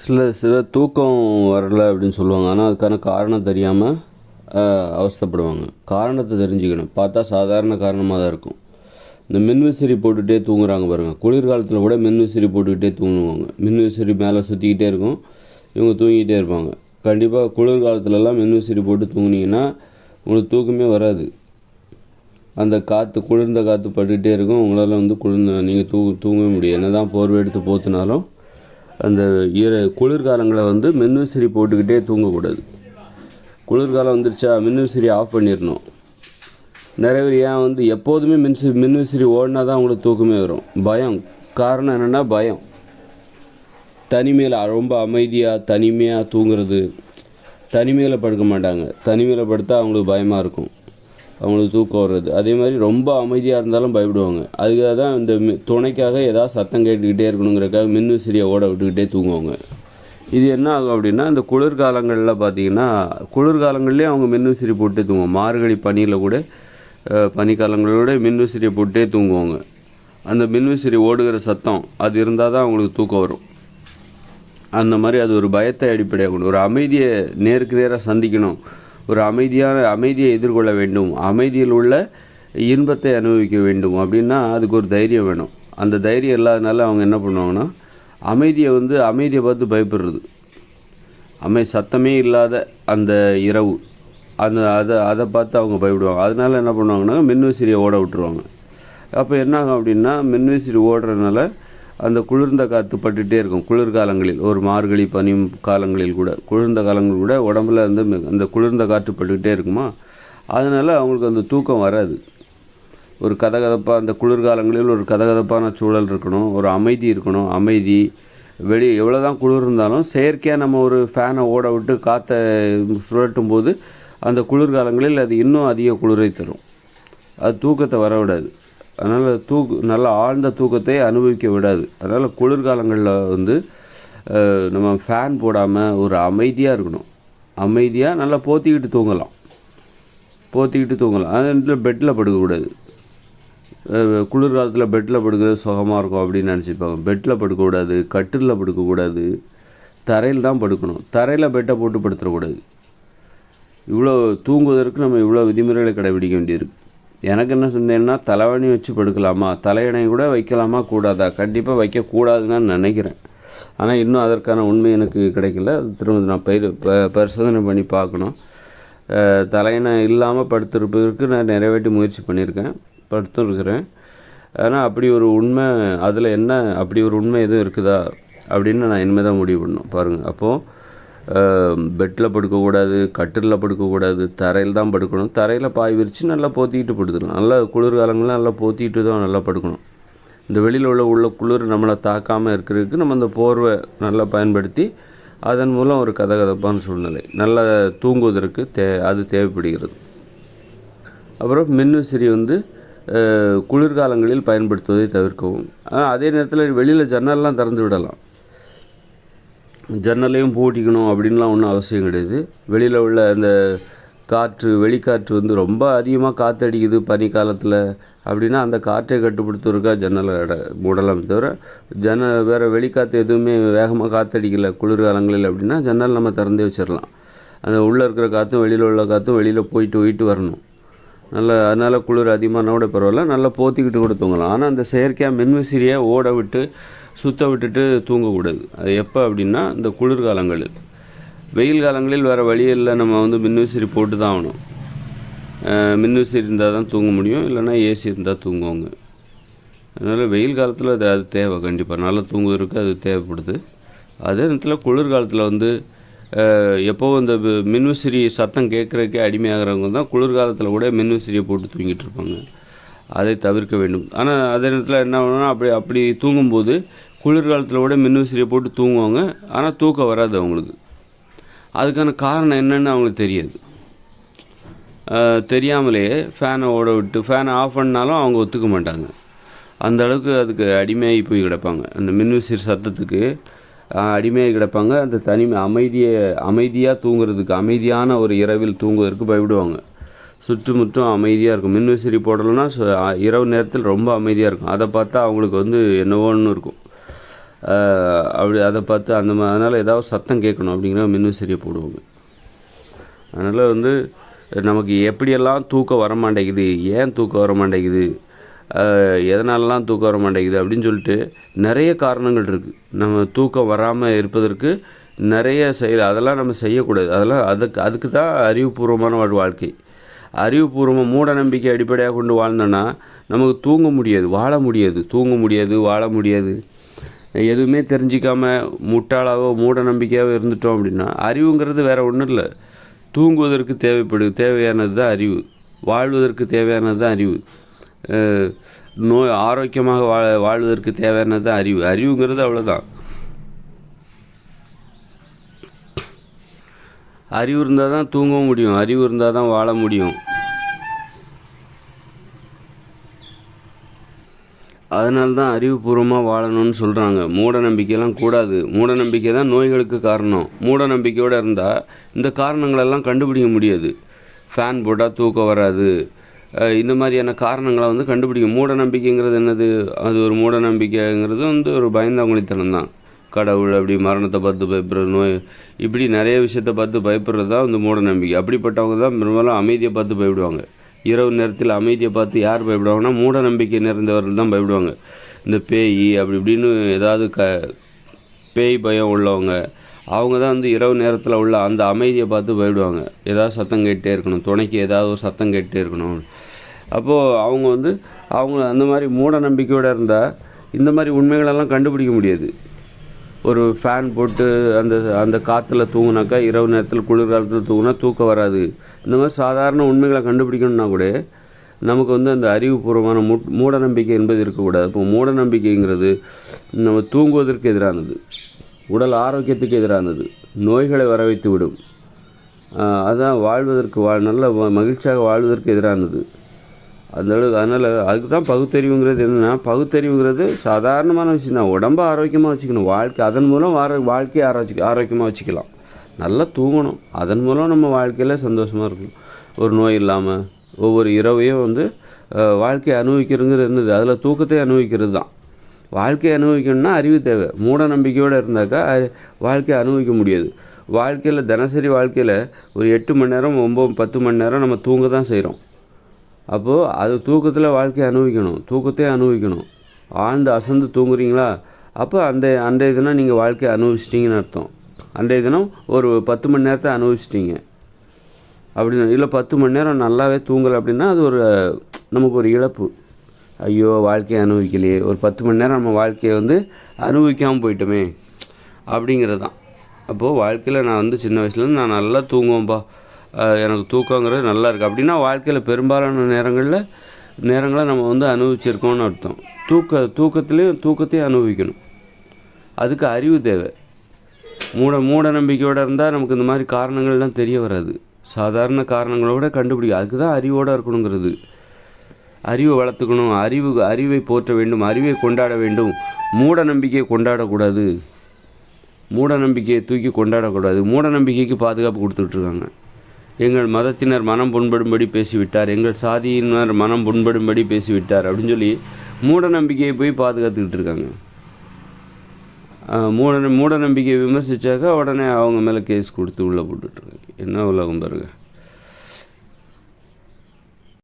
சில தூக்கம் வரல அப்படின்னு சொல்லுவாங்க. ஆனால் அதுக்கான காரணம் தெரியாமல் அவஸ்தைப்படுவாங்க. காரணத்தை தெரிஞ்சுக்கணும். பார்த்தா சாதாரண காரணமாக தான் இருக்கும். இந்த மின்விசிறி போட்டுகிட்டே தூங்குறாங்க பாருங்கள். குளிர்காலத்தில் கூட மின்விசிறி போட்டுக்கிட்டே தூங்குவாங்க. மின்விசிறி மேலே சுற்றிக்கிட்டே இருக்கும், இவங்க தூங்கிக்கிட்டே இருப்பாங்க. கண்டிப்பாக குளிர்காலத்துலலாம் மின்விசிறி போட்டு தூங்குனீங்கன்னா உங்களுக்கு தூக்கமே வராது. அந்த காற்று, குளிர்ந்த காற்று பட்டுக்கிட்டே இருக்கும். உங்களால் நீங்கள் தூங்கவே முடியும். என்ன தான் போர்வை எடுத்து போத்துனாலும் அந்த குளிர்காலங்களை மின்விசிறி போட்டுக்கிட்டே தூங்கக்கூடாது. குளிர்காலம் வந்துருச்சா மின்விசிறி ஆஃப் பண்ணிடணும். நிறைய பேர் ஏன் எப்போதுமே மின்விசிறி ஓடினா தான் அவங்களுக்கு தூக்கமே வரும். பயம். காரணம் என்னென்னா பயம். தனிமையில் ரொம்ப அமைதியாக தனிமையாக தூங்குறது. தனிமையில் படுக்க மாட்டாங்க. தனிமையில் படுத்தால் அவங்களுக்கு பயமாக இருக்கும், அவங்களுக்கு தூக்கம் வர்றது. அதே மாதிரி ரொம்ப அமைதியாக இருந்தாலும் பயப்படுவாங்க. அதுக்காக தான் இந்த துணைக்காக ஏதாவது சத்தம் கேட்டுக்கிட்டே இருக்கணுங்கிறக்காக மின்விசிறியை ஓட விட்டுக்கிட்டே தூங்குவாங்க. இது என்ன ஆகும் அப்படின்னா, இந்த குளிர்காலங்களில் பார்த்திங்கன்னா, குளிர்காலங்கள்லேயே அவங்க மின்விசிறி போட்டே தூங்குவாங்க. மார்கழி பனியில் கூட, பனிக்காலங்களோட மின்விசிறியை போட்டே தூங்குவாங்க. அந்த மின்விசிறி ஓடுகிற சத்தம் அது இருந்தால் தான் அவங்களுக்கு தூக்கம் வரும். அந்த மாதிரி அது ஒரு பயத்தை அடிப்படையாக கொண்டு, ஒரு அமைதியை நேருக்கு நேராக சந்திக்கணும், ஒரு அமைதியை எதிர்கொள்ள வேண்டும், அமைதியில் உள்ள இன்பத்தை அனுபவிக்க வேண்டும் அப்படின்னா அதுக்கு ஒரு தைரியம் வேணும். அந்த தைரியம் இல்லாதனால அவங்க என்ன பண்ணுவாங்கன்னா, அமைதியை பார்த்து பயப்படுறது. சத்தமே இல்லாத அந்த இரவு, அதை பார்த்து அவங்க பயப்படுவாங்க. அதனால என்ன பண்ணுவாங்கன்னா மின்விசிறியை ஓட விட்டுருவாங்க. அப்போ என்ன ஆகும் அப்படின்னா, மின்விசிறி ஓடுறதுனால அந்த குளிர்ந்த காற்று பட்டுகிட்டே இருக்கும். குளிர்காலங்களில், ஒரு மார்கழி பனி காலங்களில் கூட, குளிர்ந்த காலங்கள் கூட உடம்புல அந்த குளிர்ந்த காற்று பட்டுக்கிட்டே இருக்குமா, அதனால் அவங்களுக்கு அந்த தூக்கம் வராது. ஒரு கதகதப்பாக, அந்த குளிர்காலங்களில் ஒரு கதகதப்பான சூழல் இருக்கணும், ஒரு அமைதி இருக்கணும். அமைதி. எவ்வளோ தான் குளிர் இருந்தாலும் செயற்கையாக நம்ம ஒரு ஃபேனை ஓட விட்டு காற்றை சுழட்டும் போது அந்த குளிர்காலங்களில் அது இன்னும் அதிக குளிரை தரும். அது தூக்கத்தை வரவிடாது. அதனால் நல்லா ஆழ்ந்த தூக்கத்தை அனுபவிக்க விடாது. அதனால் குளிர்காலங்களில் நம்ம ஃபேன் போடாமல் ஒரு அமைதியாக இருக்கணும். அமைதியாக நல்லா போத்திக்கிட்டு தூங்கலாம். அது நேரத்தில் பெட்டில் படுக்கக்கூடாது. குளிர்காலத்தில் பெட்டில் படுக்கிறது சுகமாக இருக்கும் அப்படின்னு நினச்சிப்பாங்க. பெட்டில் படுக்கக்கூடாது, கட்டிலில் படுக்கக்கூடாது, தரையில் தான் படுக்கணும். தரையில் பெட்டை போட்டு படுத்துடக்கூடாது. இவ்வளோ தூங்குவதற்கு நம்ம இவ்வளோ விதிமுறைகளை கடைபிடிக்க வேண்டியிருக்கு. எனக்கு என்ன சொன்னேன்னா, தலைவணி வச்சு படுக்கலாமா, தலையணை கூட வைக்கலாமா கூடாதா? கண்டிப்பாக வைக்கக்கூடாதுன்னு நான் நினைக்கிறேன். ஆனால் இன்னும் அதற்கான உண்மை எனக்கு கிடைக்கல. அது திரும்ப நான் பரிசோதனை பண்ணி பார்க்கணும். தலையணை இல்லாமல் படுத்துருப்பதற்கு நான் நிறைவேற்றி முயற்சி பண்ணியிருக்கேன், படுத்துருக்கிறேன். ஆனால் அப்படி ஒரு உண்மை, அதில் என்ன அப்படி ஒரு உண்மை எதுவும் இருக்குதா அப்படின்னு நான் இனிமேல் தான் முடிவு பண்ணணும். பாருங்கள், அப்போது பெட்டில் படுக்கக்கூடாது, கட்டிலில் படுக்கக்கூடாது, தரையில் தான் படுக்கணும். தரையில் பாய் விரித்து நல்லா போத்திக்கிட்டு படுத்துக்கணும். நல்லா குளிர்காலங்கள்லாம் நல்லா போத்திக்கிட்டு தான் நல்லா படுக்கணும். இந்த வெளியில் உள்ள குளிர் நம்மளை தாக்காமல் இருக்கிறதுக்கு நம்ம இந்த போர்வை நல்லா பயன்படுத்தி அதன் மூலம் ஒரு கதகதப்பான சூழ்நிலை நல்லா தூங்குவதற்கு அது தேவைப்படுகிறது. அப்புறம் மின்விசிறி குளிர்காலங்களில் பயன்படுத்துவதை தவிர்க்கவும். ஆனால் அதே நேரத்தில் வெளியில் ஜன்னல்லாம் திறந்து விடலாம். ஜன்னலையும் பூட்டிக்கணும் அப்படின்லாம் ஒன்றும் அவசியம் கிடையாது. வெளியில் உள்ள அந்த வெளிக்காற்று ரொம்ப அதிகமாக காற்றடிக்குது பனிக்காலத்தில் அப்படின்னா அந்த காற்றை கட்டுப்படுத்துவதற்காக ஜன்னலை மூடலாம். தவிர வேறு வெளிக்காற்று எதுவுமே வேகமாக காற்றடிக்கலை குளிர்காலங்களில் அப்படின்னா ஜன்னல் நம்ம திறந்தே வச்சிடலாம். அந்த உள்ளே இருக்கிற காற்றும் வெளியில் உள்ள காற்றும் வெளியில் போயிட்டு வரணும். அதனால் குளிர் அதிகமான கூட பரவாயில்ல, நல்லா போத்திக்கிட்டு கூட தூங்கலாம். ஆனால் அந்த செயற்கையாக மின்விசிறியை ஓட விட்டு சுத்த விட்டுட்டு தூங்கக்கூடாது. அது எப்போ அப்படின்னா இந்த குளிர்காலங்களில். வெயில் காலங்களில் வேறு வழியில் நம்ம மின்விசிறி போட்டு தான் ஆகணும். மின்விசிறி இருந்தால் தான் தூங்க முடியும், இல்லைனா ஏசி இருந்தால் தூங்குவாங்க. அதனால் வெயில் காலத்தில் அது தேவை. கண்டிப்பாக நல்லா தூங்குவதற்கு அது தேவைப்படுது. அதே நேரத்தில் குளிர்காலத்தில் எப்போவும் இந்த மின்விசிறி சத்தம் கேட்குறதுக்கே அடிமையாகிறவங்க தான் குளிர்காலத்தில் கூட மின்விசிறியை போட்டு தூங்கிட்டு இருப்பாங்க. அதை தவிர்க்க வேண்டும். ஆனால் அதே நேரத்தில் என்ன ஆகும்னா, அப்படி தூங்கும்போது குளிர்காலத்தில் கூட மின்விசிறியை போட்டு தூங்குவாங்க. ஆனால் தூக்கம் வராது அவங்களுக்கு. அதுக்கான காரணம் என்னென்னு அவங்களுக்கு தெரியாது. தெரியாமலேயே ஃபேனை ஓட விட்டு ஃபேனை ஆஃப் பண்ணாலும் அவங்க ஒத்துக்க மாட்டாங்க. அந்த அளவுக்கு அதுக்கு அடிமையாகி போய் கிடப்பாங்க. அந்த மின்விசிறி சத்தத்துக்கு அடிமையாகி கிடப்பாங்க. அந்த அமைதியாக தூங்குறதுக்கு, அமைதியான ஒரு இரவில் தூங்குவதற்கு பயப்படுவாங்க. சுற்றுமுற்றும் அமைதியாக இருக்கும். மின்விசிறி போடலைன்னா இரவு நேரத்தில் ரொம்ப அமைதியாக இருக்கும். அதை பார்த்தா அவங்களுக்கு என்னவோன்னு இருக்கும். அப்படி அதை பார்த்து அதனால் ஏதாவது சத்தம் கேட்கணும் அப்படிங்கிற மின்விசிறியை போடுவாங்க. அதனால் வந்து நமக்கு எப்படியெல்லாம் தூக்கம் வர மாட்டேங்குது, ஏன் தூக்கம் வர மாட்டேங்குது, எதனாலலாம் தூக்கம் வர மாட்டேங்குது அப்படின்னு சொல்லிட்டு நிறைய காரணங்கள் இருக்குது. நம்ம தூக்கம் வராமல் இருப்பதற்கு நிறைய அதெல்லாம் நம்ம செய்யக்கூடாது. அதெல்லாம் அதுக்கு தான் அறிவுபூர்வமான வாழ்க்கை. அறிவுபூர்வமாக மூட நம்பிக்கை அடிப்படையாக கொண்டு வாழ்ந்தோன்னா நமக்கு தூங்க முடியாது, வாழ முடியாது. எதுவுமே தெரிஞ்சிக்காமல் முட்டாளாவோ மூட நம்பிக்கையாகவோ இருந்துட்டோம் அப்படின்னா, அறிவுங்கிறது வேறு ஒன்றும் இல்லை. தூங்குவதற்கு தேவையானது தான் அறிவு, வாழ்வதற்கு தேவையானது தான் அறிவு, ஆரோக்கியமாக வாழ்வதற்கு தேவையானது தான் அறிவுங்கிறது அவ்வளோதான். அறிவு இருந்தால் தான் தூங்கவும் முடியும், அறிவு இருந்தால் தான் வாழ முடியும். அதனால தான் அறிவுபூர்வமாக வாழணும்னு சொல்கிறாங்க. மூட நம்பிக்கையெல்லாம் கூடாது. மூட நம்பிக்கை தான் நோய்களுக்கு காரணம். மூட நம்பிக்கையோடு இருந்தால் இந்த காரணங்களெல்லாம் கண்டுபிடிக்க முடியாது. ஃபேன் போட்டால் தூக்கம் வராது, இந்த மாதிரியான காரணங்களை வந்து கண்டுபிடிக்க. மூட நம்பிக்கைங்கிறது என்னது? அது ஒரு மூட நம்பிக்கைங்கிறது வந்து ஒரு பயந்தாங்குழித்தனம் தான். கடவுள் அப்படி மரணத்தை பார்த்து பயப்படுற, நோய், இப்படி நிறைய விஷயத்தை பார்த்து பயப்படுறது தான் வந்து மூட நம்பிக்கை. அப்படிப்பட்டவங்க தான் பெரும்பாலும் அமைதியை பார்த்து பயப்படுவாங்க. இரவு நேரத்தில் அமைதியை பார்த்து யார் பயப்படுவாங்கன்னா மூட நம்பிக்கை நிறைந்தவர்கள் தான் பயப்படுவாங்க. இந்த பேய் அப்படி இப்படின்னு ஏதாவது பேய் பயம் உள்ளவங்க அவங்க தான் வந்து இரவு நேரத்தில் உள்ள அந்த அமைதியை பார்த்து பயப்படுவாங்க. ஏதாவது சத்தம் கேட்டே இருக்கணும், துணைக்கு ஏதாவது ஒரு சத்தம் கேட்டே இருக்கணும். அப்போது அவங்க அந்த மாதிரி மூட நம்பிக்கையோடு இருந்தால் இந்த மாதிரி உண்மைகளெல்லாம் கண்டுபிடிக்க முடியாது. ஒரு ஃபேன் போட்டு அந்த காற்றுல தூங்கினாக்கா, இரவு நேரத்தில் குளிர்காலத்தில் தூங்கினா தூக்கம் வராது. இந்த மாதிரி சாதாரண உண்மைகளை கண்டுபிடிக்கணுன்னா கூட நமக்கு வந்து அந்த அறிவுபூர்வமான மூட நம்பிக்கை என்பது இருக்கக்கூடாது. இப்போ மூட நம்பிக்கைங்கிறது நம்ம தூங்குவதற்கு எதிரானது, உடல் ஆரோக்கியத்துக்கு எதிரானது, நோய்களை வர வைத்து விடும். அதுதான் வாழ்வதற்கு நல்ல மகிழ்ச்சியாக வாழ்வதற்கு எதிரானது. அதனால் அதுக்கு தான் பகுத்தறிவுங்கிறது. என்னென்னா, பகுத்தறிவுங்கிறது சாதாரணமான விஷயம் தான். உடம்பை ஆரோக்கியமாக வச்சுக்கணும், அதன் மூலம் வாழ்க்கையை ஆரோக்கியமாக வச்சுக்கலாம். நல்லா தூங்கணும், அதன் மூலம் நம்ம வாழ்க்கையில் சந்தோஷமாக இருக்கணும். ஒரு நோய் இல்லாமல் ஒவ்வொரு இரவையும் வந்து வாழ்க்கையை அனுபவிக்கிறதுங்கிறது என்னது? அதில் தூக்கத்தை அனுபவிக்கிறது தான். வாழ்க்கையை அனுபவிக்கணும்னா அறிவு தேவை. மூட நம்பிக்கையோடு இருந்தாக்கா வாழ்க்கையை அனுபவிக்க முடியாது. வாழ்க்கையில் தினசரி வாழ்க்கையில் ஒரு 8 மணி நேரம் 9-10 மணி நேரம் நம்ம தூங்க தான் செய்கிறோம். அப்போது அது தூக்கத்தில் வாழ்க்கையை அனுபவிக்கணும். ஆழ்ந்து அசந்து தூங்குறீங்களா? அப்போ அன்றைய தினம் நீங்கள் வாழ்க்கையை அனுபவிச்சிட்டிங்கன்னு அர்த்தம். அன்றைய தினம் ஒரு 10 மணி நேரத்தை அனுபவிச்சிட்டிங்க அப்படின்னு. இல்லை 10 மணி நேரம் நல்லாவே தூங்கலை அப்படின்னா அது நமக்கு ஒரு இழப்பு. ஐயோ, வாழ்க்கையை அனுபவிக்கலையே, ஒரு 10 மணி நேரம் நம்ம வாழ்க்கையை வந்து அனுபவிக்காமல் போயிட்டோமே அப்படிங்கிறது தான். அப்போது வாழ்க்கையில் நான் வந்து சின்ன வயசுலேருந்து நான் நல்லா தூங்குவேன்ப்பா, எனக்கு தூக்கங்கிறது நல்லா இருக்குது அப்படின்னா வாழ்க்கையில் பெரும்பாலான நேரங்களை நம்ம வந்து அனுபவிச்சிருக்கோம்னு அர்த்தம். தூக்கத்தையும் அனுபவிக்கணும். அதுக்கு அறிவு தேவை. மூட நம்பிக்கையோடு இருந்தால் நமக்கு இந்த மாதிரி காரணங்கள்லாம் தெரிய வராது. சாதாரண காரணங்களோட கண்டுபிடிக்கும். அதுக்கு தான் அறிவோடு இருக்கணுங்கிறது. அறிவை வளர்த்துக்கணும், அறிவை போற்ற வேண்டும், அறிவை கொண்டாட வேண்டும். மூட நம்பிக்கையை கொண்டாடக்கூடாது, மூட நம்பிக்கையை தூக்கி கொண்டாடக்கூடாது. மூட நம்பிக்கைக்கு பாதுகாப்பு கொடுத்துட்ருக்காங்க. எங்கள் மதத்தினர் மனம் புண்படும்படி பேசிவிட்டார், எங்கள் சாதியினர் மனம் புண்படும்படி பேசிவிட்டார் அப்படின்னு சொல்லி மூட நம்பிக்கையை போய் பாதுகாத்துக்கிட்டு இருக்காங்க. மூட நம்பிக்கையை விமர்சித்தாக்கா உடனே அவங்க மேலே கேஸ் கொடுத்து உள்ளே போட்டுட்ருக்காங்க. என்ன உலகம் பாருங்க.